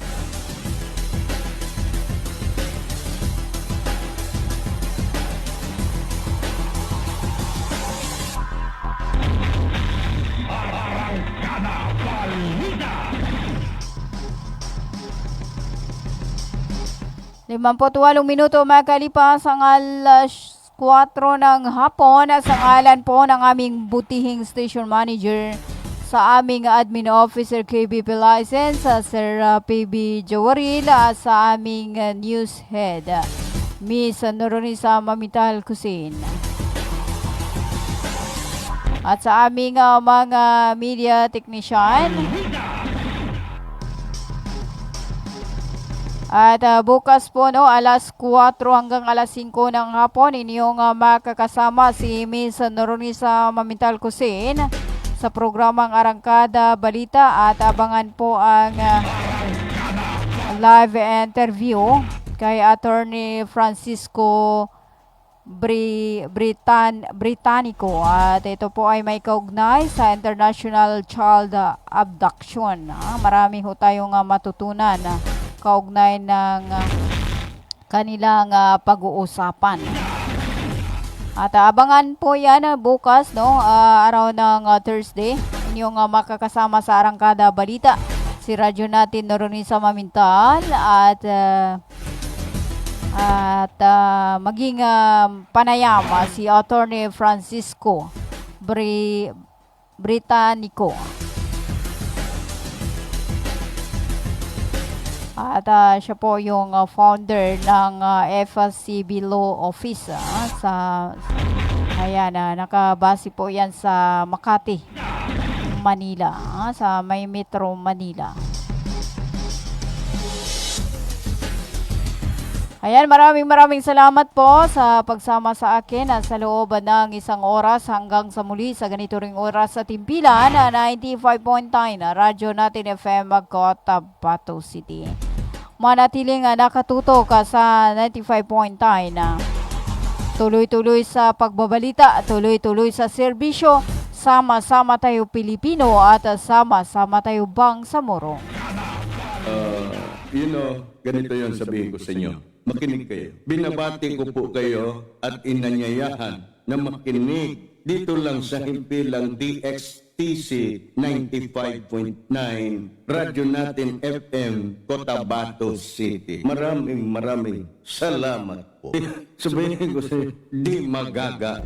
Limamput-walong minuto makalipas ang alas 4 ng hapon sa ngalan po ng aming butihing station manager sa aming admin officer KBP license, Sir PB Jawaril, sa aming news head, Miss Noronisa Mamital Kusin. At sa aming mga media technician. At bukas po alas 4 hanggang alas 5 ng hapon inyong makakasama si Miss Noronisa Mamital Kusin sa programang Arangkada Balita at abangan po ang live interview kay Attorney Francisco Britannico at ito po ay may kaugnay sa International Child Abduction. Marami ho tayong matutunan kaugnay ng kanilang pag-uusapan. At abangan po yan bukas, araw ng Thursday. Inyong makakasama sa Arangkada Balita si radyo natin Noronisa Mamintal at maging panayam si Attorney Francisco Britannico. At siya po yung founder ng FCB Law Office nakabase po yan sa Makati, Manila, sa may Metro Manila. Ayan, maraming salamat po sa pagsama sa akin sa loob ng isang oras hanggang sa muli sa ganito ring oras sa timpilan 95.9 Radyo Natin FM Cotabato City. Manatiling nakatutok sa 95.9 tuloy-tuloy sa pagbabalita, tuloy-tuloy sa serbisyo, sama-sama tayo Pilipino at sama-sama tayo Bangsamoro. Ganito yon sabihin ko sa inyo. Makinig kayo. Binabati ko po kayo at inanyayahan na makinig dito lang sa himpilang DXTC 95.9 Radyo Natin FM Cotabato City. Maraming salamat po. Sabihin ko sa inyo, di magaga.